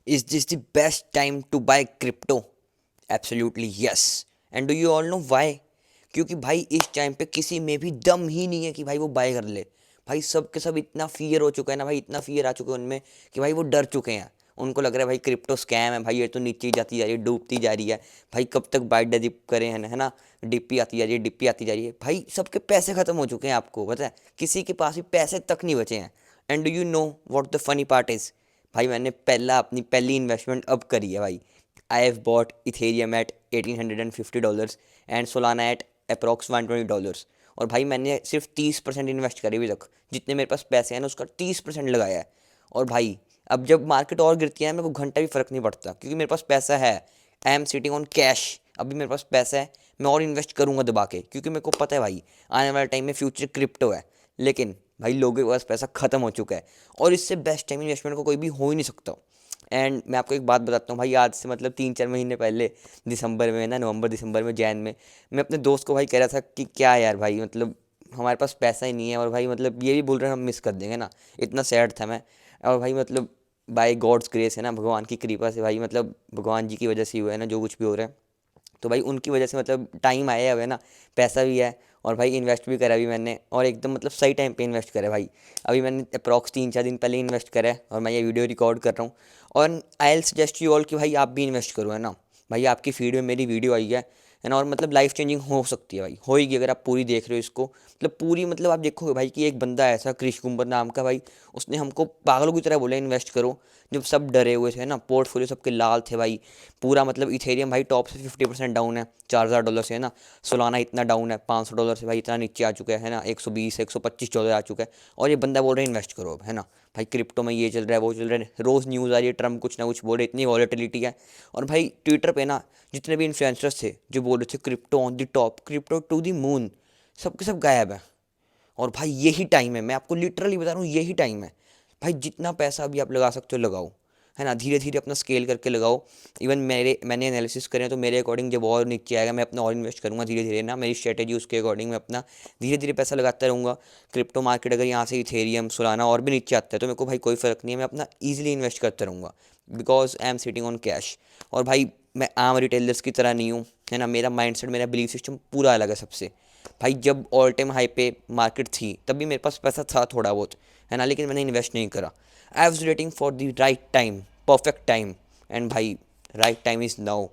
Is this the best time to buy crypto? Absolutely yes. And do you all know why? क्योंकि भाई इस time पे किसी में भी दम ही नहीं है कि भाई वो बाय कर ले। भाई सब के सब इतना फियर हो चुका है ना भाई, इतना फियर आ चुका है उनमें कि भाई वो डर चुके हैं। उनको लग रहा है भाई क्रिप्टो स्कैम है, भाई ये तो नीचे ही जाती जा रही है, डूबती जा रही है। भाई कब तक बाय डिप करें, है ना। डिप्पी आती जा रही है, डिप्पी आती जा रही है। भाई सबके पैसे खत्म हो चुके हैं, आपको पता है किसी के पास भी पैसे तक नहीं बचे हैं। And do you know what the funny part is? भाई मैंने अपनी पहली इन्वेस्टमेंट अब करी है भाई। I have bought Ethereum at $1850 and Solana at approx $120। और भाई मैंने सिर्फ 30% इन्वेस्ट करे अभी तक। जितने मेरे पास पैसे हैं ना उसका 30% लगाया है। और भाई अब जब मार्केट और गिरती है मेरे को घंटा भी फ़र्क नहीं पड़ता, क्योंकि मेरे पास पैसा है। I am sitting on cash. अभी मेरे पास पैसा है, मैं और इन्वेस्ट करूंगा दबा के, क्योंकि मेरे को पता है भाई आने वाले टाइम में फ्यूचर क्रिप्टो है। लेकिन भाई लोगों के पास पैसा ख़त्म हो चुका है, और इससे बेस्ट टाइम इन्वेस्टमेंट को कोई भी हो ही नहीं सकता। एंड मैं आपको एक बात बताता हूँ भाई, आज से मतलब 3-4 महीने पहले दिसंबर में ना, नवंबर दिसंबर में, जैन में, मैं अपने दोस्त को भाई कह रहा था कि क्या यार भाई, मतलब हमारे पास पैसा ही नहीं है, और भाई मतलब ये भी बोल रहे हैं हम मिस कर देंगे ना। इतना सैड था मैं। और भाई मतलब बाय गॉड्स ग्रेस है ना, भगवान की कृपा से भाई, मतलब भगवान जी की वजह से ही हुआ है ना जो कुछ भी हो रहा है। तो भाई उनकी वजह से मतलब टाइम आया है ना, पैसा भी है, और भाई इन्वेस्ट भी करा अभी मैंने, और एकदम मतलब सही टाइम पे इन्वेस्ट करा भाई। अभी मैंने अप्रॉक्स 3-4 दिन पहले इन्वेस्ट करा है, और मैं ये वीडियो रिकॉर्ड कर रहा हूँ। और I L suggest you all कि भाई आप भी इन्वेस्ट करो, है ना। भाई आपकी फीड में मेरी वीडियो आई है ना, और मतलब लाइफ चेंजिंग हो सकती है भाई, होएगी अगर आप पूरी देख रहे हो इसको। मतलब पूरी, मतलब आप देखोगे भाई कि एक बंदा ऐसा क्रिश कुंबर नाम का भाई, उसने हमको पागलों की तरह बोला इन्वेस्ट करो। जब सब डरे हुए थे ना, पोर्टफोलियो सबके लाल थे भाई। पूरा मतलब इथेरियम भाई टॉप से 50% डाउन है, $4000 से, है ना। सोलाना इतना डाउन है, $500 से भाई इतना नीचे आ चुका है ना, $120-125 आ चुका है। और ये बंदा बोल रहा है इन्वेस्ट करो अब, है ना। भाई क्रिप्टो में ये चल रहा है, वो चल रहा है, रोज़ न्यूज़ आ रही है, ट्रम्प कुछ ना कुछ बोल रहे, इतनी वॉलेटिलिटी है। और भाई ट्विटर पे ना जितने भी इन्फ्लुएंसर्स थे जो बोल रहे थे crypto on the top, crypto to the moon, सब के सब गायब है। और भाई यही टाइम है, मैं आपको लिटरली बता रहा हूँ, यही टाइम है। भाई जितना पैसा अभी आप लगा सकते हो लगाओ, है ना। धीरे धीरे अपना स्केल करके लगाओ। इवन मैंने एनालिसिस करें तो मेरे अकॉर्डिंग जब और नीचे आएगा मैं अपना और इन्वेस्ट करूँगा धीरे धीरे ना, मेरी स्ट्रेटेजी उसके अकॉर्डिंग मैं अपना धीरे धीरे पैसा लगाता रहूँगा। क्रिप्टो मार्केट अगर यहाँ से इथेरियम सोलाना और भी नीचे आता है तो मेरे को भाई कोई फ़र्क नहीं है, मैं अपना ईजिली इन्वेस्ट करता रहूँगा, because I am sitting on cash. और भाई मैं आम रिटेलर्स की तरह नहीं हूँ, है ना। मेरा माइंडसेट, मेरा बिलीफ सिस्टम पूरा अलग है सबसे। भाई जब ऑल टाइम हाई पे मार्केट थी तब भी मेरे पास पैसा था थोड़ा बहुत, है ना, लेकिन मैंने इन्वेस्ट नहीं करा। I was waiting for the right time, perfect time. And भाई राइट टाइम इज़ नाउ।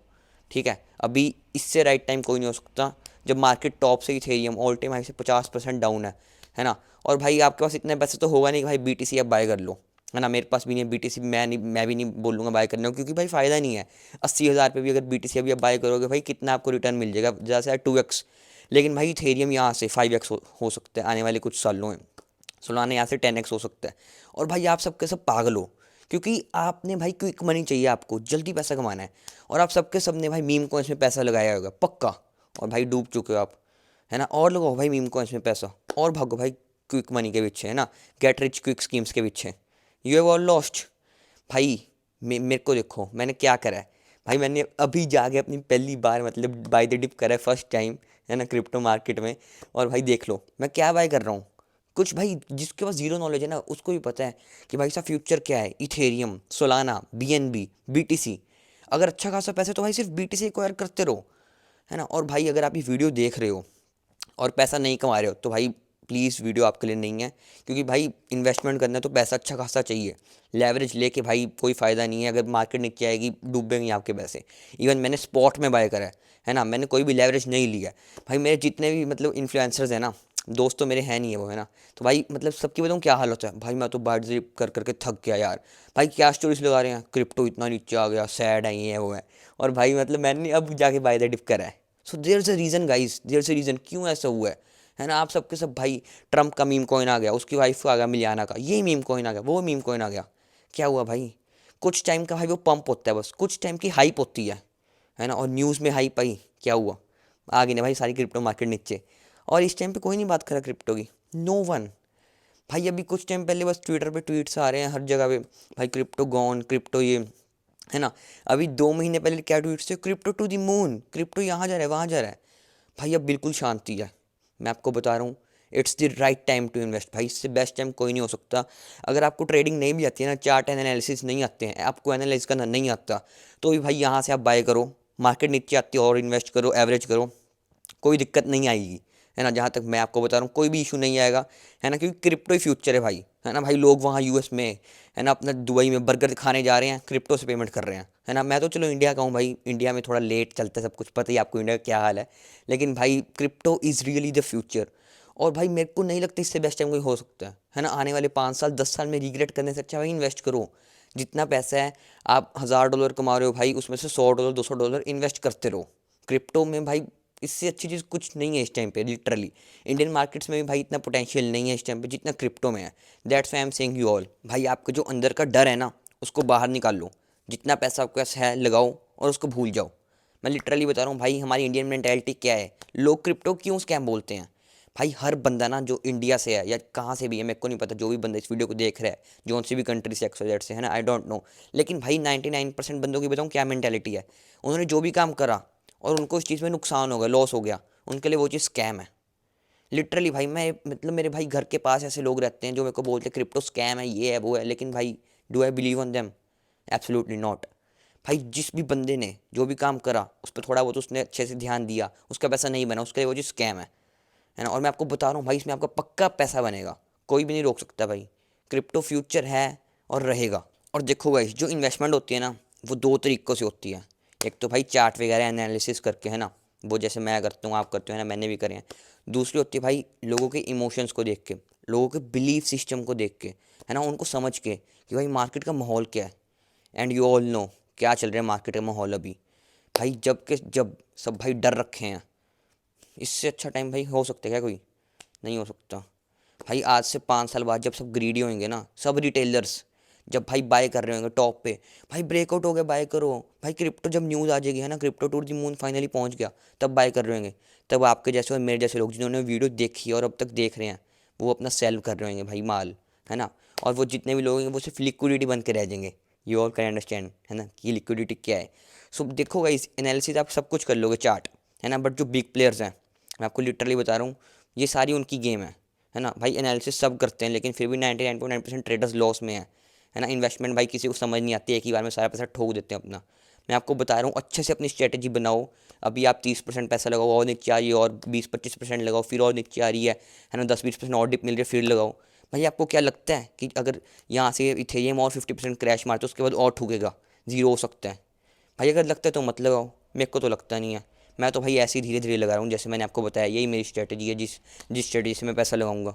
ठीक है, अभी इससे राइट टाइम कोई नहीं हो सकता, जब मार्केट टॉप से ही थे, हम ऑल टाइम हाई से 50% डाउन है ना। और भाई आपके पास इतने पैसे तो होगा नहीं कि भाई BTC आप बाय कर लो, है ना। मेरे पास भी नहीं है BTC, मैं भी नहीं बोलूँगा बाय करने को, क्योंकि भाई फ़ायदा नहीं है। 80,000 पे भी अगर BTC अभी आप बाय करोगे भाई, कितना आपको रिटर्न मिल जाएगा, ज़्यादा से ज़्यादा 2x। लेकिन भाई इथेरियम यहाँ से 5x हो सकता है आने वाले कुछ सालों में। सोलाना यहाँ से 10x हो सकता है। और भाई आप सबके सब पागल हो, क्योंकि आपने भाई क्विक मनी चाहिए, आपको जल्दी पैसा कमाना है। और आप सबके सब ने भाई मीम कॉइन्स में पैसा लगाया होगा पक्का, और भाई डूब चुके हो आप, है ना। और लगाओ भाई मीम कॉइन्स में पैसा, और भागो भाई क्विक मनी के पीछे, है ना, गेट रिच क्विक स्कीम्स के पीछे। You have all lost. भाई मेरे को देखो मैंने क्या करा है। भाई मैंने अभी जाके अपनी पहली बार मतलब बाय द डिप करा है, फर्स्ट टाइम, है ना, क्रिप्टो मार्केट में। और भाई देख लो मैं क्या बाय कर रहा हूँ। कुछ भाई जिसके पास जीरो नॉलेज है ना उसको भी पता है कि भाई साहब फ्यूचर क्या है, इथेरियम, सोलाना, BNB, BTC। अगर अच्छा खासा पैसा है तो भाई सिर्फ BTC एक्वायर करते रहो, है ना। और भाई अगर आप ये वीडियो देख रहे हो और पैसा नहीं कमा रहे हो तो भाई प्लीज़ वीडियो आपके लिए नहीं है, क्योंकि भाई इन्वेस्टमेंट करना है तो पैसा अच्छा खासा चाहिए। लेवरेज लेके भाई कोई फ़ायदा नहीं है, अगर मार्केट नीचे आएगी डूबेंगे आपके पैसे। इवन मैंने स्पॉट में बाय करा है ना, मैंने कोई भी लेवरेज नहीं लिया है। भाई मेरे जितने भी मतलब इन्फ्लुएंसर्स हैं ना, दोस्त तो मेरे हैं नहीं है वो, है ना। तो भाई मतलब सबकी बताऊँ क्या हाल होता है, भाई मैं तो बाइट जिप कर करके थक गया यार। भाई क्या स्टोरीज लगा रहे हैं, क्रिप्टो इतना नीचे आ गया, सैड है, ये है वो है। और भाई मतलब मैंने अब जाके बाय द डिप करा है। So there is a reason guys, there is a reason क्यों ऐसा हुआ है ना। आप सबके सब भाई, ट्रम्प का मीम कॉइन आ गया, उसकी वाइफ का आ गया मिलियाना का, ये मीम कॉइन आ गया, वो मीम कॉइन आ गया। क्या हुआ भाई, कुछ टाइम का भाई वो पंप होता है, बस कुछ टाइम की हाइप होती है ना। और न्यूज़ में हाइप आई, क्या हुआ, आ गई ना भाई सारी क्रिप्टो मार्केट नीचे। और इस टाइम पे कोई नहीं बात कर रहा क्रिप्टो की, नो वन। भाई अभी कुछ टाइम पहले बस ट्विटर पे ट्वीट्स आ रहे हैं हर जगह पे, भाई क्रिप्टो गॉन, क्रिप्टो ये, है ना। अभी 2 महीने पहले क्या ट्वीट्स थे, crypto to the moon, crypto यहाँ जा रहा है वहाँ जा रहा है। भाई अब बिल्कुल शांति है, मैं आपको बता रहा हूँ। It's the right time to invest भाई, इससे बेस्ट टाइम कोई नहीं हो सकता। अगर आपको ट्रेडिंग नहीं भी आती है ना, चार्ट एनालिसिस नहीं आते हैं, आपको एनालाइज करना नहीं आता, तो भी भाई यहाँ से आप बाय करो, मार्केट नीचे आती है और इन्वेस्ट करो, एवरेज करो, कोई दिक्कत नहीं आएगी, है ना। जहाँ तक मैं आपको बता रहा हूँ कोई भी इशू नहीं आएगा, है ना, क्योंकि क्रिप्टो ही फ्यूचर है भाई, है ना भाई। लोग वहाँ यूएस में, है ना, अपना दुबई में बर्गर खाने जा रहे हैं, क्रिप्टो से पेमेंट कर रहे हैं, है ना। मैं तो चलो इंडिया का हूँ भाई, इंडिया में थोड़ा लेट चलता है सब कुछ, पता ही आपको इंडिया का क्या हाल है, लेकिन भाई crypto is really the future. और भाई मेरे को नहीं लगता इससे बेस्ट टाइम कोई हो सकता है ना। आने वाले 5 साल 10 साल में रिग्रेट करने से अच्छा भाई इन्वेस्ट करो। जितना पैसा है, आप $1000 कमा रहे हो भाई, उसमें से $100 $200 इन्वेस्ट करते रहो क्रिप्टो में भाई। इससे अच्छी चीज़ कुछ नहीं है इस टाइम पे लिटरली। इंडियन मार्केट्स में भी भाई इतना पोटेंशियल नहीं है इस टाइम पे जितना क्रिप्टो में है। That's why I am saying you all भाई, आपका जो अंदर का डर है ना, उसको बाहर निकाल लो, जितना पैसा आपके पास है लगाओ और उसको भूल जाओ। मैं लिटरली बता रहा हूँ भाई, हमारी इंडियन मेंटेलिटी क्या है, लोग क्रिप्टो क्यों स्कैम बोलते हैं भाई। हर बंदा ना जो इंडिया से है या कहाँ से भी है, मेरे को नहीं पता, जो भी बंदा इस वीडियो को देख रहा है जो सी भी कंट्री से XYZ से, है ना, आई डोंट नो, लेकिन भाई 99% बंदों की बताऊँ क्या मेंटेलिटी है। उन्होंने जो भी काम करा और उनको उस चीज़ में नुकसान हो गया, लॉस हो गया, उनके लिए वो चीज़ स्कैम है लिटरली भाई। मैं मतलब मेरे भाई घर के पास ऐसे लोग रहते हैं जो मेरे को बोलते हैं क्रिप्टो स्कैम है, ये है वो है, लेकिन भाई do I believe on them? Absolutely not भाई। जिस भी बंदे ने जो भी काम करा उस पर थोड़ा बहुत उसने अच्छे से ध्यान दिया, उसका पैसा नहीं बना, उसके लिए वो चीज़ स्कैम है ना। और मैं आपको बता रहा हूँ भाई, इसमें आपका पक्का पैसा बनेगा, कोई भी नहीं रोक सकता भाई। क्रिप्टो फ्यूचर है और रहेगा। और देखो भाई, जो इन्वेस्टमेंट होती है ना, वो 2 तरीक़ों से होती है। एक तो भाई चार्ट वगैरह एनालिसिस करके, है ना, वो जैसे मैं करता हूँ, आप करते हो, है ना, मैंने भी करे हैं। दूसरी होती है भाई लोगों के इमोशंस को देख के, लोगों के बिलीफ सिस्टम को देख के, है ना, उनको समझ के कि भाई मार्केट का माहौल क्या है। एंड यू ऑल नो क्या चल रहा है मार्केट का माहौल अभी भाई, जब सब भाई डर रखे हैं। इससे अच्छा टाइम भाई हो सकता है क्या कोई? नहीं हो सकता भाई। आज से 5 साल बाद जब सब ग्रीडी होंगे ना, सब रिटेलर्स, जब भाई बाय कर रहे होंगे टॉप पे, भाई ब्रेकआउट हो गया बाय करो भाई। क्रिप्टो जब न्यूज़ आ जाएगी, है ना, crypto to the moon finally पहुंच गया, तब बाय कर रहे होंगे। तब आपके जैसे और मेरे जैसे लोग जिन्होंने वीडियो देखी और अब तक देख रहे हैं, वो अपना सेल कर रहे होंगे भाई माल, है ना। और वो जितने भी लोग होंगे वो सिर्फ लिक्विडिटी बन के रह जाएंगे। यू ऑल कैन अंडरस्टैंड, है ना, कि लिक्विडिटी क्या है। सो देखो गाइस, एनालिसिस आप सब कुछ कर लोगे चार्ट, है ना, बट जो बिग प्लेयर्स हैं, मैं आपको लिटरली बता रहा हूँ, ये सारी उनकी गेम है ना भाई। एनालिसिस सब करते हैं, लेकिन फिर भी 99.9% ट्रेडर्स लॉस में है ना। इन्वेस्टमेंट भाई किसी को समझ नहीं आती, एक ही बार में सारा पैसा ठोक देते हैं अपना। मैं आपको बता रहा हूँ, अच्छे से अपनी स्ट्रेटेजी बनाओ। अभी आप 30% पैसा लगाओ और नीचे आ रही है, और 20-25% लगाओ, फिर और नीचे आ रही है ना, 10-20% और डिप मिल रही है, फिर लगाओ। भाई आपको क्या लगता है कि अगर यहाँ से इथेरियम और 50% क्रैश मारते उसके बाद और ठुकेगा, जीरो हो सकता है? भाई अगर लगता है तो मत लगाओ, मेरे को तो लगता नहीं है। मैं तो भाई ऐसे ही धीरे धीरे लगा रहा हूँ, जैसे मैंने आपको बताया, यही मेरी स्ट्रेटजी है, जिस जिस स्ट्रेटजी से मैं पैसा लगाऊंगा,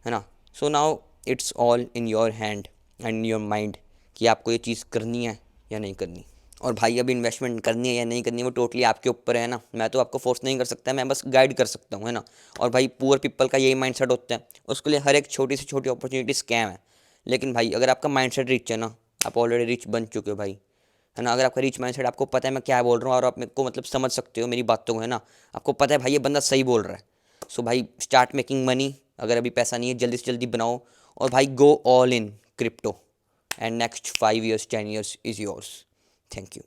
है ना। So now it's all in your hand and your mind कि आपको ये चीज़ करनी है या नहीं करनी। और भाई अब इन्वेस्टमेंट करनी है या नहीं करनी है वो टोटली आपके ऊपर है ना। मैं तो आपको फोर्स नहीं कर सकता, मैं बस गाइड कर सकता हूँ, है ना। और भाई पुअर पीपल का यही माइंडसेट होता है, उसके लिए हर एक छोटी से छोटी अपॉर्चुनिटी स्कैम है। लेकिन भाई अगर आपका माइंडसेट रिच है ना, आप ऑलरेडी रिच बन चुके हो भाई, है ना। अगर आपका रिच माइंडसेट, आपको पता है मैं क्या बोल रहा हूँ और आप मेरे को मतलब समझ सकते हो मेरी बातों को, है ना, आपको पता है भाई ये बंदा सही बोल रहा है। सो भाई स्टार्ट मेकिंग मनी। अगर अभी पैसा नहीं है, जल्दी से जल्दी बनाओ और भाई go all in crypto, and next 5 years 10 years is yours. Thank you.